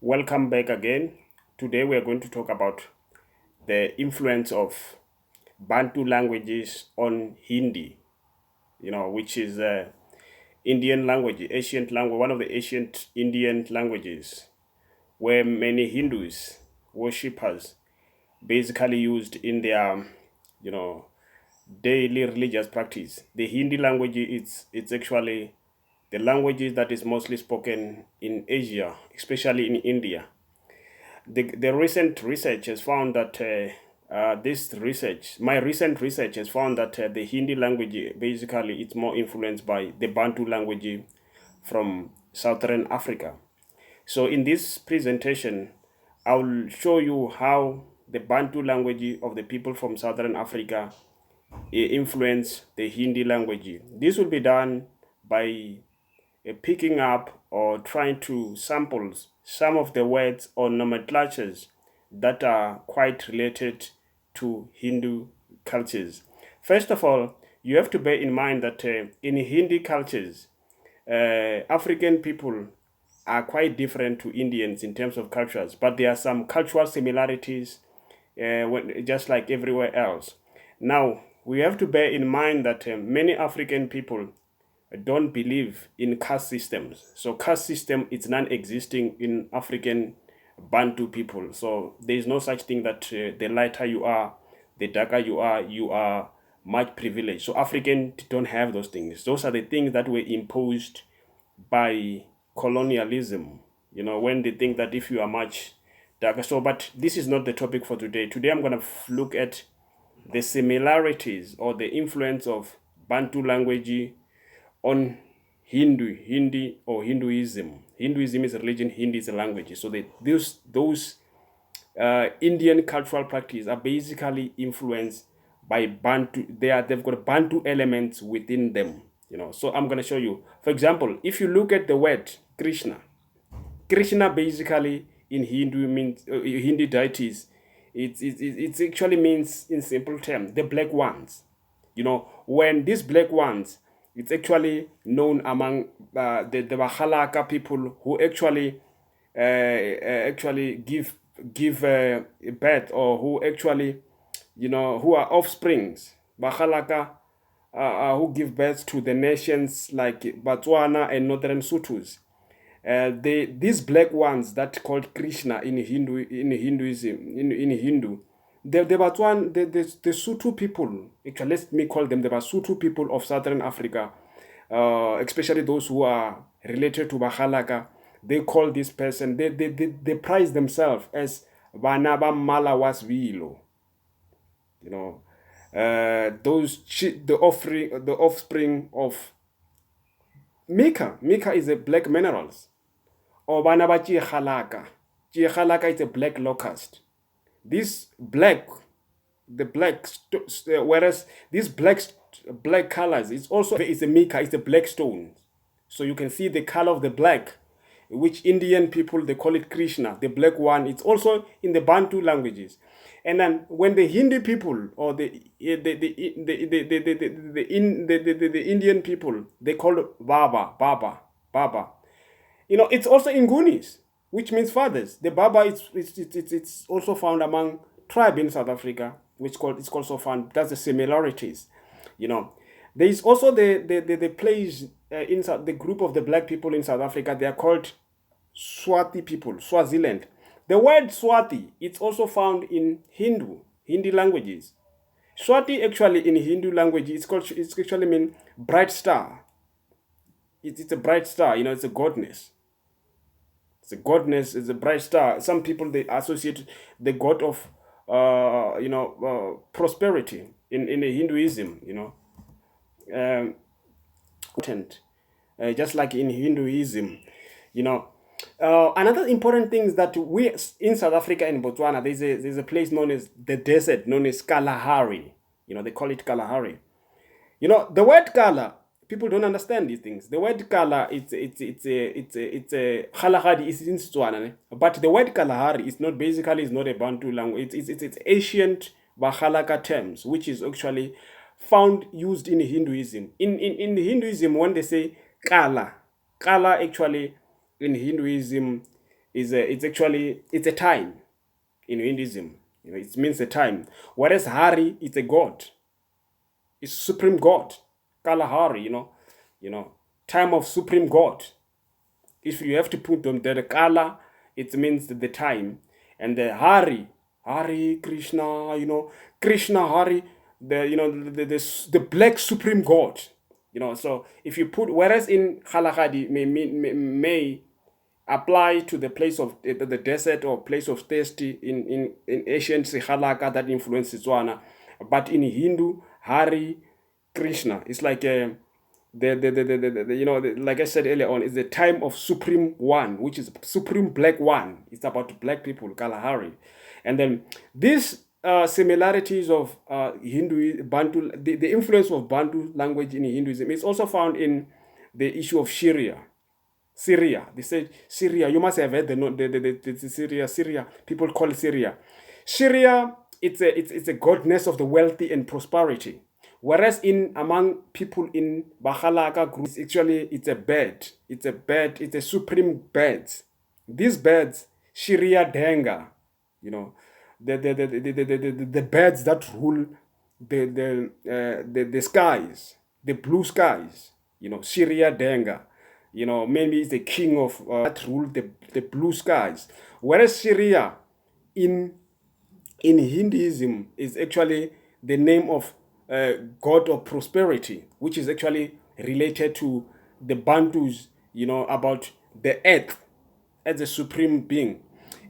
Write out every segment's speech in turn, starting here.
Welcome back again. Today we are going to talk about the influence of Bantu languages on Hindi, which is Indian language, ancient language, one of the ancient Indian languages, where many Hindus, worshippers, basically used in their, you know, daily religious practice. The Hindi language it's actually the language that is mostly spoken in Asia, especially in India. The recent research has found that my recent research has found that the Hindi language basically it's more influenced by the Bantu language from Southern Africa. So in this presentation, I will show you how the Bantu language of the people from Southern Africa influence the Hindi language. This will be done by picking up or trying to sample some of the words or nomenclatures that are quite related to Hindu cultures. First of all, you have to bear in mind that in Hindi cultures, African people are quite different to Indians in terms of cultures, but there are some cultural similarities just like everywhere else. Now, we have to bear in mind that many African people don't believe in caste systems. So caste system is non-existing in African Bantu people. So there is no such thing that the lighter you are, the darker you are much privileged. So African don't have those things. Those are the things that were imposed by colonialism. When they think that if you are much darker. So, but this is not the topic for today. Today I'm gonna look at the similarities or the influence of Bantu language on Hindi or Hinduism. Hinduism is a religion, Hindi is a language. So those Indian cultural practices are basically influenced by Bantu. They've got Bantu elements within them. So I'm gonna show you. For example, if you look at the word Krishna, Krishna basically in Hindu means Hindu deities. It actually means in simple terms the black ones. When these black ones, it's actually known among the Bahalaka people who actually give birth, or who actually who are offsprings. Bahalaka who give birth to the nations like Botswana and Northern Sothos. These black ones that called Krishna in Hinduism in Hindu, the Botswana, the Sotho people, actually let me call them the Basotho people of Southern Africa, especially those who are related to Bahalaka. They call this person, they prize themselves as Banaba Malawasvilo. The offspring of Mika. Mika is a black minerals. Or Banaba Chihalaka. Chihalaka is a black locust. This black, whereas these black colors, it's a mica, it's a black stone. So you can see the color of the black, which Indian people they call it Krishna, the black one. It's also in the Bantu languages. And then when the Hindi people or the Indian people they call it Baba. It's also in Gunis, which means fathers. The Baba it's also found among tribe in South Africa, which it's also found. That's the similarities. There is also the place inside the group of the black people in South Africa. They are called Swati people, Swaziland. The word Swati it's also found in Hindi languages. Swati actually in Hindu language it's actually mean bright star. It's a bright star. It's a goddess. It's a goddess, it's a bright star. Some people they associate the god of prosperity in the Hinduism, um, just like in Hinduism, you know. Another important thing is that we in South Africa and Botswana, there's a place known as the desert, known as Kalahari. They call it Kalahari. The word color, people don't understand these things. The word color, it's a Kalahari is in Setswana, but the word Kalahari is not basically is not a Bantu language. It's ancient Bahalaka terms, which is actually found used in Hinduism. In Hinduism, when they say Kala actually in Hinduism it's actually it's a time in Hinduism. It means a time. Whereas Hari, it's a god. It's supreme god. Kalahari, time of supreme god. If you have to put them there, the Kala, it means the time. And the Hari Krishna, Krishna Hari, the black supreme god. So if you put, whereas in Kalahari may apply to the place of the desert or place of thirsty in ancient Halaka that influences Tswana, but in Hindu, Hari, Krishna, it's like like I said earlier on, is the time of supreme one, which is supreme black one. It's about black people, Kalahari, and then these similarities of Hindu Bantu, the influence of Bantu language in Hinduism is also found in the issue of Syria. They say Syria. You must have heard the Syria. People call it Syria. Syria, it's a goddess of the wealthy and prosperity. Whereas among people in Bahalaka group, it's a bird. It's a supreme bird. These birds, Syria Denga, the birds that rule the skies, the blue skies. Syria Denga. Maybe it's the king of that rule the blue skies. Whereas Syria in Hinduism is actually the name of god of prosperity, which is actually related to the Bantus, about the earth as a supreme being.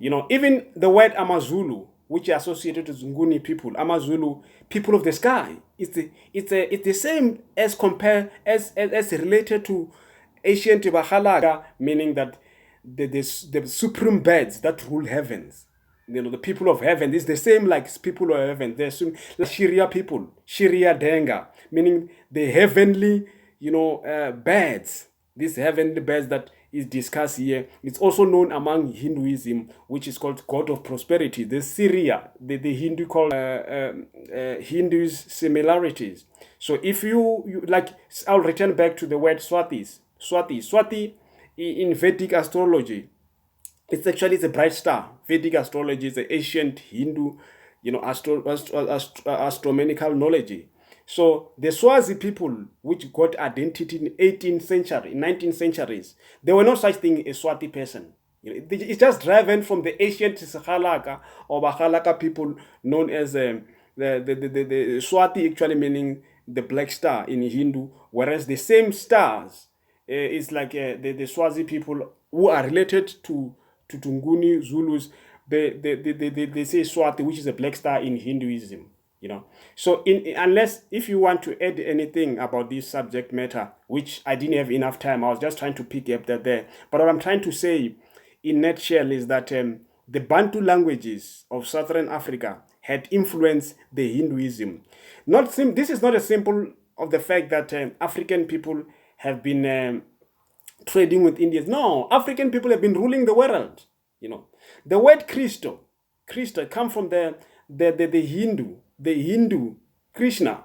Even the word Amazulu, which is associated with Nguni people, Amazulu, people of the sky, it's the same as related to ancient Bahalaga, meaning that the supreme birds that rule heavens. The people of heaven is the same like people of heaven. They're like Sharia people, Sharia Denga, meaning the heavenly, birds. These heavenly birds that is discussed here. It's also known among Hinduism, which is called God of Prosperity. The Syria, the Hindu called Hindus similarities. So if you like, I'll return back to the word Swati in Vedic astrology. It's a bright star. Vedic astrology is an ancient Hindu, astronomical knowledge. So the Swazi people, which got identity in 18th century, 19th centuries, there were no such thing as Swati person. It's just driven from the ancient Halaka or Bahalaka people known as the Swati, actually meaning the black star in Hindu, whereas the same stars is like the Swazi people who are related to Tunguni, Zulus. They say Swati, which is a black star in Hinduism. So unless if you want to add anything about this subject matter, which I didn't have enough time, I was just trying to pick up that there. But what I'm trying to say in nutshell is that the Bantu languages of Southern Africa had influenced the Hinduism. This is not a simple of the fact that African people have been trading with Indians. No, African people have been ruling the world. The word Christo come from the Hindu Krishna.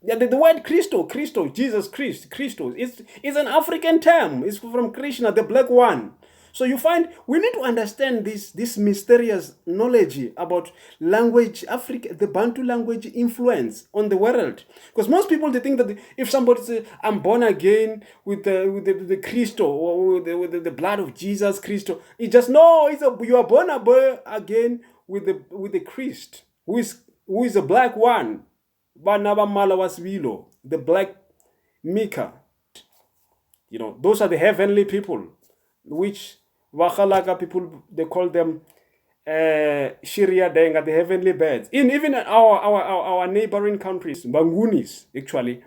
The word Christo, Jesus Christ, Christos, is an African term. It's from Krishna, the black one. So you find we need to understand this mysterious knowledge about language, the Bantu language influence on the world. Because most people, they think that if somebody says, I'm born again with the Christo or with the blood of Jesus Christo, it just, no, you are born again with the Christ, who is a black one. The black Mika. Those are the heavenly people, which Wakalaka people, they call them Shiria Denga, the heavenly birds. Even our neighboring countries, Bangunis, actually,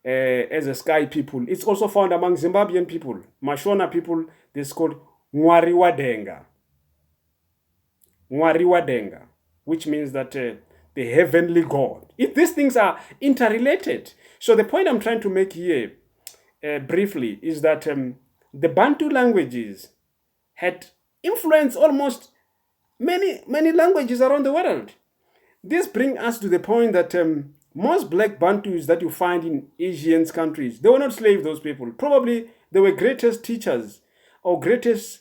as a sky people. It's also found among Zimbabwean people. Mashona people, this is called Mwariwa Denga, which means that the heavenly God. These things are interrelated. So the point I'm trying to make here briefly is that the Bantu languages had influenced almost many languages around the world. This brings us to the point that most black Bantus that you find in Asian countries, they were not slaves, those people. Probably they were greatest teachers or greatest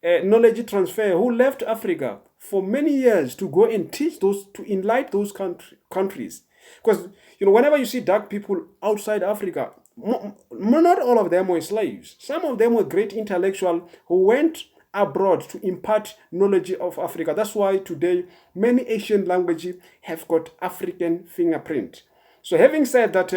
knowledge transfer, who left Africa for many years to go and teach those, to enlighten those countries. Because, whenever you see dark people outside Africa, not all of them were slaves. Some of them were great intellectuals who went abroad to impart knowledge of Africa. That's why today many Asian languages have got African fingerprint. So having said that,